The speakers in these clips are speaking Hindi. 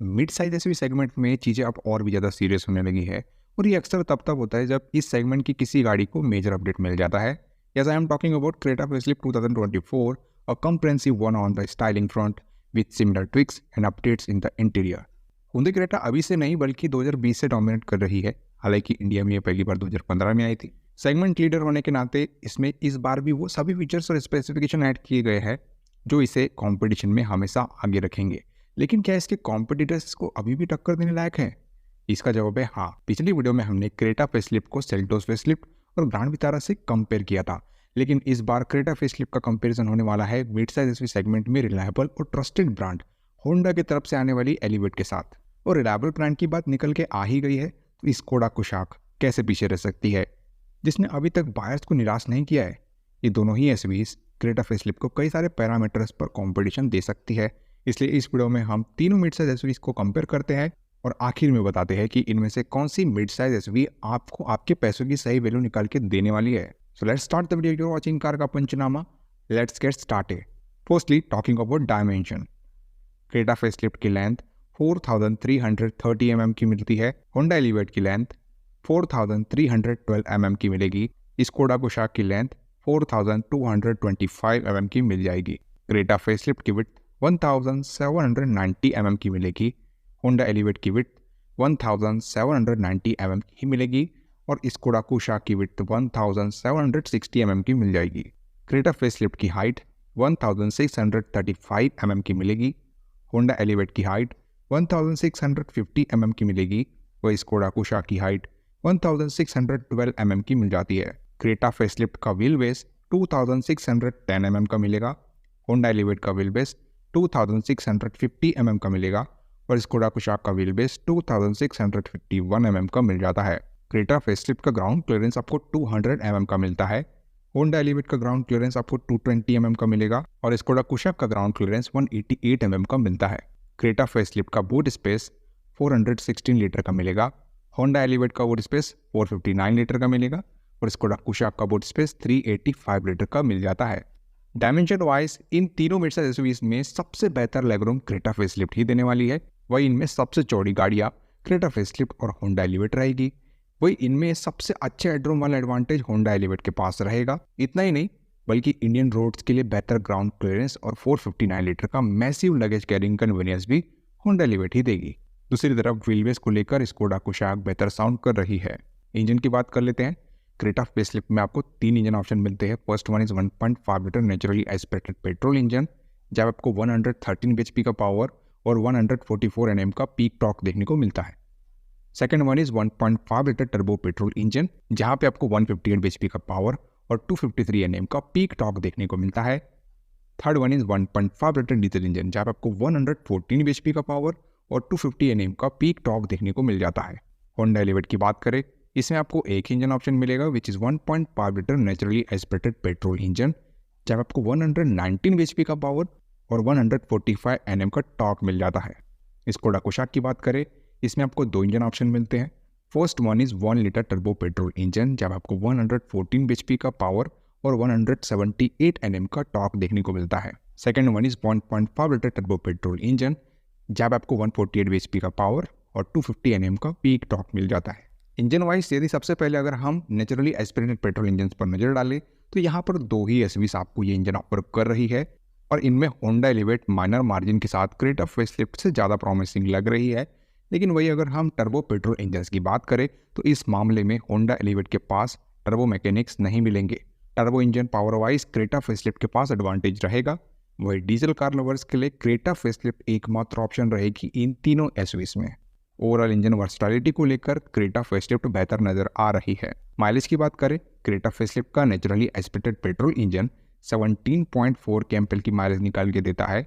मिड साइज एसयूवी सेगमेंट में चीज़ें अब और भी ज़्यादा सीरियस होने लगी है और ये अक्सर तब होता है जब इस सेगमेंट की किसी गाड़ी को मेजर अपडेट मिल जाता है। Yes, I am talking about Creta Facelift 2024, a comprehensive one on the styling front with similar tweaks and updates in the interior. Hyundai Creta अभी से नहीं बल्कि 2020 से डोमिनेट कर रही है। हालांकि इंडिया में ये पहली बार 2015 में आई थी। सेगमेंट लीडर होने के नाते इसमें इस बार भी वो सभी फीचर्स और स्पेसिफिकेशन ऐड किए गए हैं जो इसे कंपटीशन में हमेशा आगे रखेंगे। लेकिन क्या इसके कॉम्पिटिटर्स को अभी भी टक्कर देने लायक है? इसका जवाब है हाँ। पिछली वीडियो में हमने क्रेटा फेसलिफ्ट को सेल्टोस फेसलिफ्ट और ग्रैंड विटारा से कंपेयर किया था, लेकिन इस बार क्रेटा फेसलिफ्ट का कंपैरिजन होने वाला है मिड साइज एसयूवी सेगमेंट में रिलायबल और ट्रस्टेड ब्रांड होंडा की तरफ से आने वाली एलिवेट के साथ। और रिलायबल ब्रांड की बात निकल के आ ही गई है तो स्कोडा कुशाक कैसे पीछे रह सकती है, जिसने अभी तक बायर्स को निराश नहीं किया है। ये दोनों ही एसयूवीज क्रेटा फेसलिफ्ट को कई सारे पैरामीटर्स पर कॉम्पिटिशन दे सकती है। इसलिए इस वीडियो में हम तीनों मिड साइज एसयूवीज को कंपेयर करते हैं और आखिर में बताते हैं कि इनमें से कौन सी मिड साइज एसयूवी आपको आपके पैसों की सही वैल्यू निकाल के देने वाली है। So let's start the video. You're watching car का पंचनामा. Let's get started. Firstly, talking about dimension. Creta facelift की लेंथ 4330 mm की मिलती है। Honda Elevate की लेंथ 4312 mm की मिलेगी। Skoda Kushaq की लेंथ 4225 mm की मिल जाएगी। Creta facelift की विड्थ 1790 mm की मिलेगी। Honda Elevate की विड्थ 1790 mm की मिलेगी और स्कोडा कुशाक की विड्थ 1760 mm की मिल जाएगी। क्रेटा फेसलिफ्ट की हाइट 1635 mm की मिलेगी। होंडा एलिवेट की हाइट 1650 mm की मिलेगी और स्कोडा कुशाक की हाइट 1612 mm की मिल जाती है। क्रेटा फेसलिफ्ट का व्हील बेस 2610 mm का मिलेगा। होंडा एलिवेट का व्हील बेस 2650 mm का मिलेगा और स्कोडा कुशाक का व्हील बेस 2651 mm का मिल जाता है। क्रेटा फेसलिफ्ट का ग्राउंड क्लियरेंस आपको 200 mm का मिलता है। होंडा एलिवेट का ग्राउंड क्लियरेंस आपको 220 mm का मिलेगा और स्कोडा कुशाक का ग्राउंड क्लियरेंस 188 mm का मिलता है। क्रेटा फेसलिफ्ट का बूट स्पेस 416 लीटर का मिलेगा। होंडा एलिवेट का बूट स्पेस 459 लीटर का मिलेगा और स्कोडा कुशाक का बूट स्पेस 385 लीटर का मिल जाता है। डायमेंशन वाइज इन तीनों मिड साइज एसयूवीज में सबसे बेहतर लेगरूम क्रेटा फेसलिफ्ट ही देने वाली है। वही इनमें सबसे चौड़ी गाड़ियाँ क्रेटा फेसलिफ्ट और होंडा एलिवेट रहेगी। वही इनमें सबसे अच्छे हेडरूम वाला एडवांटेज होंडा एलिवेट के पास रहेगा। इतना ही नहीं बल्कि इंडियन रोड्स के लिए बेहतर ग्राउंड क्लियरेंस और 459 लीटर का मैसिव लगेज कैरिंग कन्वीनियंस भी होंडा एलिवेट ही देगी। दूसरी तरफ व्हीलबेस को लेकर स्कोडा कुशाक बेहतर साउंड कर रही है। इंजन की बात कर लेते हैं। क्रेटा फेसलिफ्ट में आपको 3 इंजन ऑप्शन मिलते हैं। First one is 1.5 litre naturally aspirated petrol engine, जब आपको 113 bhp का पावर और 144 Nm का पीक टॉर्क देखने को मिलता है। Second one is 1.5 litre turbo petrol engine, जहां पे आपको 158 bhp का पावर और 253 Nm का पीक टॉर्क देखने को मिलता है। Third one is 1.5 litre diesel engine, जहां पे आपको 114 bhp का पावर और 250 Nm का पीक टॉर्क देखने को मिल जाता है। होंडा एलिवेट की बात करें, इसमें आपको एक इंजन ऑप्शन मिलेगा which is 1.5 litre naturally aspirated petrol engine, जहां आपको 119 bhp का पावर और 145 Nm का टॉर्क मिल जाता है। स्कोडा कुशाक की बात करें, इसमें आपको 2 इंजन ऑप्शन मिलते हैं। First one is 1 litre turbo petrol engine, जब आपको 114 bhp का पावर और 178 Nm का टॉर्क देखने को मिलता है। Second one is 1.5 litre turbo petrol engine, जब आपको 148 bhp का पावर और 250 Nm का पीक टॉर्क मिल जाता है। इंजन वाइज यदि सबसे पहले अगर हम नेचुरली एस्पिरेटेड पेट्रोल इंजन पर नजर डालें तो यहाँ पर 2 ही एसयूवीज आपको ये इंजन ऑफर कर रही है और इनमें होंडा एलिवेट माइनर मार्जिन के साथ क्रेटा फेसलिफ्ट से ज़्यादा प्रॉमिसिंग लग रही है। लेकिन वही अगर हम टर्बो पेट्रोल इंजन की बात करें तो इस मामले में होंडा एलिवेट के पास टर्बो मैकेनिक्स नहीं मिलेंगे। Turbo engine power wise Creta facelift के पास एडवांटेज रहेगा। वही डीजल कार लवर्स के लिए क्रेटा फेसलिफ्ट एकमात्र ऑप्शन रहेगी इन तीनों एसयूवीज में। ओवरऑल इंजन वर्सटैलिटी को लेकर क्रेटा फेसलिफ्ट बेहतर नजर आ रही है। माइलेज की बात करें, क्रेटा फेसलिफ्ट का naturally aspirated petrol engine 17.4 kmpl की माइलेज निकाल के देता है।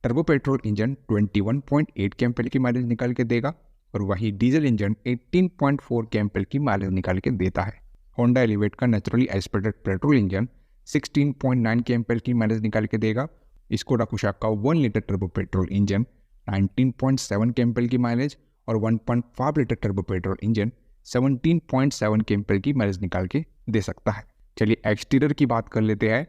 टर्बो पेट्रोल इंजन 21.8 kmpl की माइलेज निकाल के देगा और वही डीजल इंजन 18.4 kmpl की माइलेज निकाल के देता है। होंडा एलिवेट का naturally aspirated petrol engine 16.9 kmpl की माइलेज निकाल के देगा। स्कोडा कुशाक का 1 litre turbo petrol engine 19.7 kmpl की माइलेज और 1.5 litre turbo petrol engine 17.7 kmpl की माइलेज निकाल के दे सकता है। चलिए एक्सटीरियर की बात कर लेते हैं।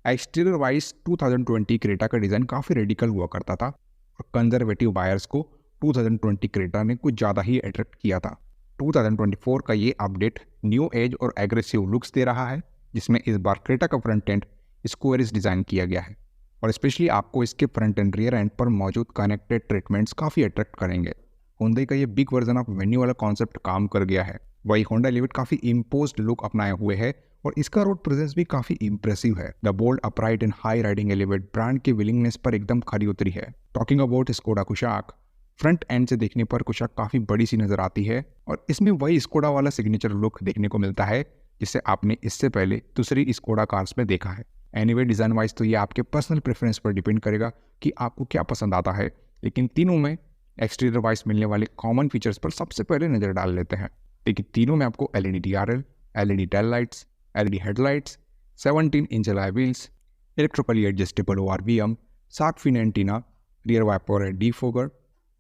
एक्सटीरियर वाइज 2020 क्रेटा का डिज़ाइन काफ़ी रेडिकल हुआ करता था और कंजर्वेटिव बायर्स को 2020 क्रेटा ने कुछ ज़्यादा ही अट्रैक्ट किया था। 2024 का ये अपडेट न्यू एज और एग्रेसिव लुक्स दे रहा है, जिसमें इस बार क्रेटा का फ्रंट एंड स्क्वायरिश डिज़ाइन किया गया है और स्पेशली आपको इसके फ्रंट एंड रियर एंड पर मौजूद कनेक्टेड ट्रीटमेंट्स काफ़ी अट्रैक्ट करेंगे। होंडा का ये बिग वर्जन ऑफ वेन्यू वाला कॉन्सेप्ट काम कर गया है। वही होंडा एलिवेट काफ़ी इम्पोज्ड लुक अपनाए हुए है और इसका रोड प्रेजेंस भी काफ़ी इंप्रेसिव है। The bold upright and high riding elevate brand की विलिंगनेस पर एकदम खरी उतरी है। Talking about Skoda Kushaq, front end से देखने पर कुशाक काफ़ी बड़ी सी नजर आती है और इसमें वही स्कोडा वाला सिग्नेचर लुक देखने को मिलता है जिसे आपने इससे पहले दूसरी स्कोडा कार्स में देखा है। एनीवे डिज़ाइन वाइज तो ये आपके पर्सनल प्रेफरेंस पर डिपेंड करेगा कि आपको क्या पसंद आता है, लेकिन तीनों में एक्सटीरियर वाइज मिलने वाले कॉमन फीचर्स पर सबसे पहले नजर डाल लेते हैं। लेकिन तीनों में आपको LED DRL, LED tail lights, LED headlights, 17 inch alloy wheels, electrically adjustable ORVM, shark fin antenna, rear wiper and defogger,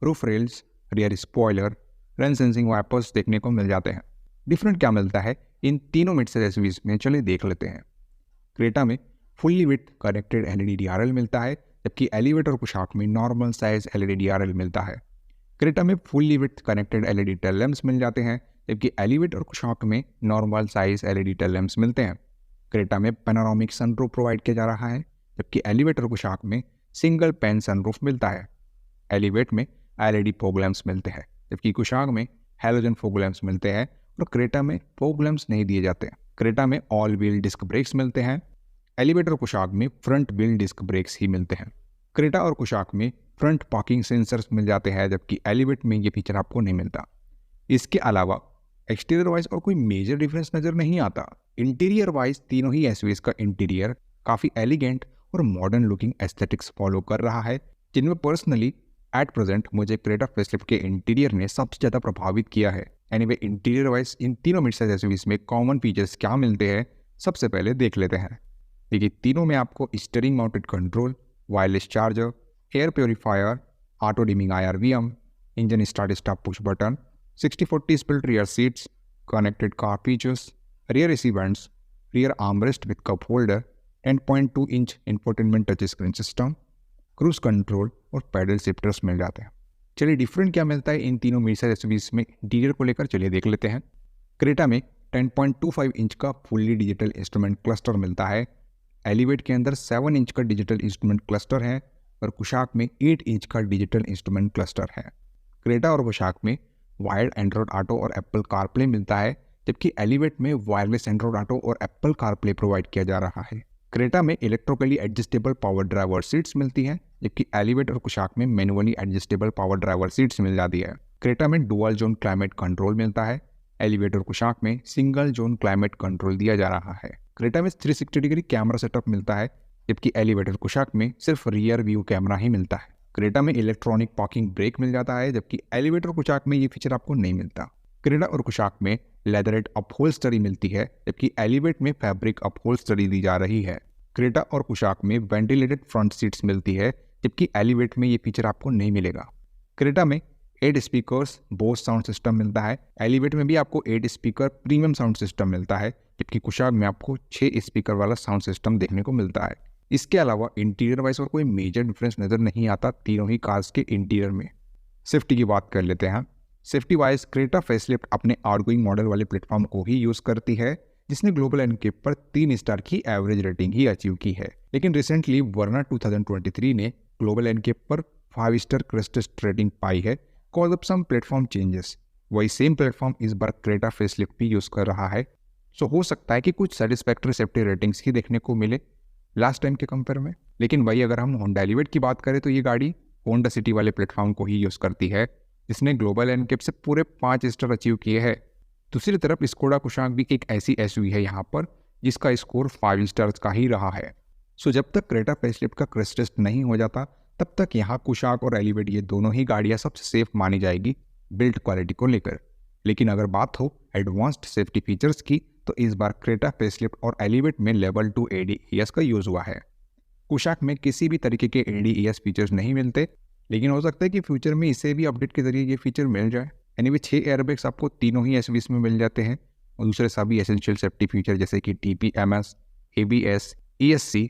roof rails, rear spoiler, rain sensing wipers देखने को मिल जाते हैं। डिफरेंट क्या मिलता है इन तीनों मिडसाइज एसयूवीज में, चलिए देख लेते हैं। क्रेटा में fully with connected LED DRL मिलता है, जबकि एलिवेट और कुशाक में नॉर्मल साइज एलईडी डीआरएल मिलता है। क्रेटा में fully with connected LED tail lamps मिल जाते हैं, जबकि एलिवेट और कुशाक में normal size LED tail lamps मिलते हैं। क्रेटा में पैनोरामिक सनरूफ प्रोवाइड किया जा रहा है, जबकि एलिवेट और कुशाक में सिंगल पैन सनरूफ मिलता है। एलिवेट में एलईडी फॉग लैंप्स मिलते हैं, जबकि कुशाक में हैलोजन फॉग लैंप्स मिलते हैं और क्रेटा में फॉग लैंप्स नहीं दिए जाते। क्रेटा में ऑल व्हील डिस्क ब्रेक्स मिलते हैं, एलिवेट और कुशाक में फ्रंट व्हील डिस्क ब्रेक्स ही मिलते हैं। क्रेटा और कुशाक में फ्रंट पार्किंग सेंसर्स मिल जाते हैं, जबकि एलिवेट में ये फीचर आपको नहीं मिलता। इसके अलावा एक्सटीरियर वाइज और कोई मेजर डिफरेंस नजर नहीं आता। इंटीरियर वाइज तीनों ही एसयूवीज का इंटीरियर काफ़ी एलिगेंट और मॉडर्न लुकिंग एस्थेटिक्स फॉलो कर रहा है, जिनमें पर्सनली एट प्रेजेंट मुझे क्रेटा फेसलिफ्ट के इंटीरियर ने सबसे ज़्यादा प्रभावित किया है। एनीवे इंटीरियर वाइज इन तीनों मिडसाइज एसयूवीज में कॉमन फीचर्स क्या मिलते हैं, सबसे पहले देख लेते हैं। देखिए, तीनों में आपको steering mounted control, wireless charger, air purifier, auto dimming IRVM, engine start stop push button, 60/40 split rear seats, connected car features, rear AC bands, rear armrest with cup holder, 10.2 inch infotainment touch screen system, cruise control और पैडल शिफ्टर्स मिल जाते हैं। चलिए डिफरेंट क्या मिलता है इन तीनों मिडसाइज एसयूवीज में इंटीरियर को लेकर चलिए देख लेते हैं। क्रेटा में 10.25 इंच का फुल्ली डिजिटल इंस्ट्रूमेंट क्लस्टर मिलता है, एलिवेट के अंदर 7 इंच का डिजिटल इंस्ट्रूमेंट क्लस्टर है और कुशाक में 8 इंच का डिजिटल इंस्ट्रूमेंट क्लस्टर है। क्रेटा और कुशाक में वायर्ड एंड्रॉयड ऑटो और एप्पल कारप्ले मिलता है, जबकि एलिवेट में वायरलेस एंड्रॉयड ऑटो और एप्पल कारप्ले प्रोवाइड किया जा रहा है। क्रेटा में electrically adjustable power driver seats मिलती हैं, जबकि एलिवेट और कुशाक में manually adjustable power driver seats मिल जाती है। क्रेटा में डुअल जोन क्लाइमेट कंट्रोल मिलता है, एलिवेट और कुशाक में सिंगल जोन क्लाइमेट कंट्रोल दिया जा रहा है। क्रेटा में 360 डिग्री कैमरा सेटअप मिलता है, जबकि एलिवेट और कुशाक में सिर्फ रियर व्यू कैमरा ही मिलता है। क्रेटा में इलेक्ट्रॉनिक पार्किंग ब्रेक मिल जाता है, जबकि एलिवेट और कुशाक में ये फीचर आपको नहीं मिलता। क्रेटा और कुशाक में लेदरेट अपहोल्स्टरी मिलती है, जबकि एलिवेट में फैब्रिक अपहोल्स्टरी दी जा रही है। क्रेटा और कुशाक में वेंटिलेटेड फ्रंट सीट्स मिलती है, जबकि एलिवेट में ये फीचर आपको नहीं मिलेगा। क्रेटा में 8 स्पीकर्स बोस साउंड सिस्टम मिलता है, एलिवेट में भी आपको 8 स्पीकर प्रीमियम साउंड सिस्टम मिलता है, जबकि कुशाक में आपको 6 स्पीकर वाला साउंड सिस्टम देखने को मिलता है। इसके अलावा इंटीरियर वाइज और कोई मेजर डिफरेंस नज़र नहीं आता तीनों ही कार्स के इंटीरियर में। सेफ्टी की बात कर लेते हैं। सेफ्टी वाइज क्रेटा फेसलिफ्ट अपने आउटगोइंग मॉडल वाले प्लेटफॉर्म को ही यूज़ करती है, जिसने ग्लोबल एनकेप पर 3 स्टार की एवरेज रेटिंग ही अचीव की है। लेकिन रिसेंटली वर्ना 2023 ने ग्लोबल एनकेप पर 5 स्टार क्रस्टेस्ट रेटिंग पाई है cause of some platform changes. वही सेम प्लेटफॉर्म इस बार क्रेटा फेसलिफ्ट भी यूज़ कर रहा है, सो हो सकता है कि कुछ सेटिस्फैक्टरी सेफ्टी रेटिंग्स ही देखने को मिले लास्ट टाइम के कंपेयर में। लेकिन वही अगर हम होंडा एलिवेट की बात करें तो ये गाड़ी होंडा सिटी वाले प्लेटफॉर्म को ही यूज़ करती है, जिसने ग्लोबल एनकेप से पूरे 5 स्टार अचीव किए हैं। दूसरी तरफ स्कोडा कुशाक भी एक ऐसी एसयूवी है यहाँ पर जिसका स्कोर 5 स्टार्स का ही रहा है। सो जब तक क्रेटा फेसलिफ्ट का क्रैश टेस्ट नहीं हो जाता तब तक यहाँ कुशाक और एलिवेट ये दोनों ही गाड़ियाँ सबसे सेफ मानी जाएगी बिल्ड क्वालिटी को लेकर। लेकिन अगर बात हो एडवांस्ड सेफ्टी फीचर्स की तो इस बार क्रेटा फेसलिफ्ट और एलिवेट में लेवल 2 ADAS का यूज़ हुआ है। कुशाक में किसी भी तरीके के ADAS फीचर्स नहीं मिलते, लेकिन हो सकता है कि फ्यूचर में इसे भी अपडेट के जरिए ये फीचर मिल जाए। एनीवे 6 एयरबैग्स आपको तीनों ही एसयूवीज में मिल जाते हैं और दूसरे सभी एसेंशियल सेफ्टी फीचर जैसे कि TPMS, ABS, ESC,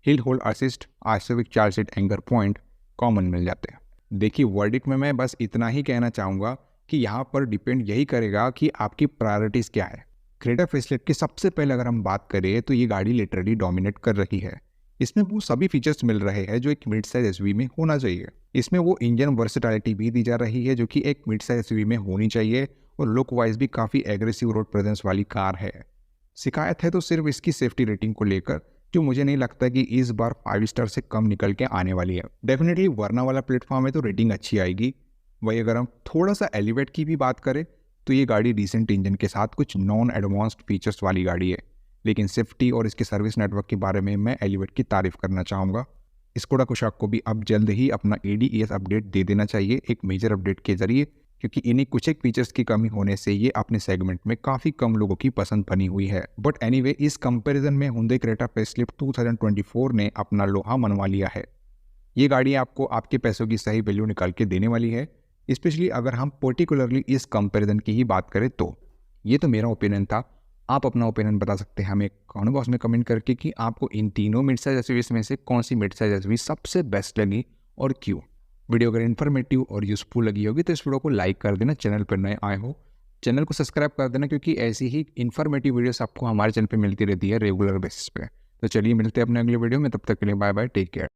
hill hold assist, ISOFIX child seat anchor point common मिल जाते हैं। देखिए, वर्डिक्ट में मैं बस इतना ही कहना चाहूँगा कि यहाँ पर डिपेंड यही करेगा कि आपकी प्रायोरिटीज़ क्या है। क्रेटा फेसलिफ्ट की सबसे पहले अगर हम बात करें तो ये गाड़ी लिटरली डोमिनेट कर रही है। इसमें वो सभी फीचर्स मिल रहे हैं जो एक मिड साइज एसयूवी में होना चाहिए। इसमें वो इंजन वर्सेटैलिटी भी दी जा रही है जो कि एक मिड साइज एसयूवी में होनी चाहिए, और लुक वाइज भी काफ़ी एग्रेसिव रोड प्रेजेंस वाली कार है। शिकायत है तो सिर्फ इसकी सेफ्टी रेटिंग को लेकर, जो मुझे नहीं लगता कि इस बार 5 स्टार से कम निकल के आने वाली है। डेफिनेटली वरना वाला प्लेटफॉर्म है तो रेटिंग अच्छी आएगी। वही अगर हम थोड़ा सा एलिवेट की भी बात करें तो ये गाड़ी डिसेंट इंजन के साथ कुछ नॉन एडवांस्ड फीचर्स वाली गाड़ी है, लेकिन सेफ्टी और इसके सर्विस नेटवर्क के बारे में मैं एलिवेट की तारीफ करना चाहूँगा। स्कोडा कुशाक को भी अब जल्द ही अपना ADAS अपडेट दे देना चाहिए, एक मेजर अपडेट के जरिए, क्योंकि इन्हीं कुछ एक फीचर्स की कमी होने से ये अपने सेगमेंट में काफ़ी कम लोगों की पसंद बनी हुई है। बट एनीवे, इस कंपैरिजन में हुंडई क्रेटा फेसलिफ्ट 2024 ने अपना लोहा मनवा लिया है। ये गाड़ी आपको आपके पैसों की सही वैल्यू निकाल के देने वाली है, स्पेशली अगर हम पर्टिकुलरली इस कंपैरिजन की ही बात करें तो। ये तो मेरा ओपिनियन था। आप अपना ओपिनियन बता सकते हैं हमें कमेंट बॉक्स में कमेंट करके कि आपको इन तीनों मिड साइज एसयूवीज में से कौन सी मिड साइज एसयूवी सबसे बेस्ट लगी और क्यों। वीडियो अगर इन्फॉर्मेटिव और यूजफुल लगी होगी तो इस वीडियो को लाइक कर देना। चैनल पर नए आए हो चैनल को सब्सक्राइब कर देना, क्योंकि ऐसी ही इन्फॉर्मेटिव वीडियोस आपको हमारे चैनल पर मिलती रहती है रेगुलर बेसिस पे। तो चलिए मिलते हैं अपने अगले वीडियो में, तब तक के लिए बाय बाय, टेक केयर।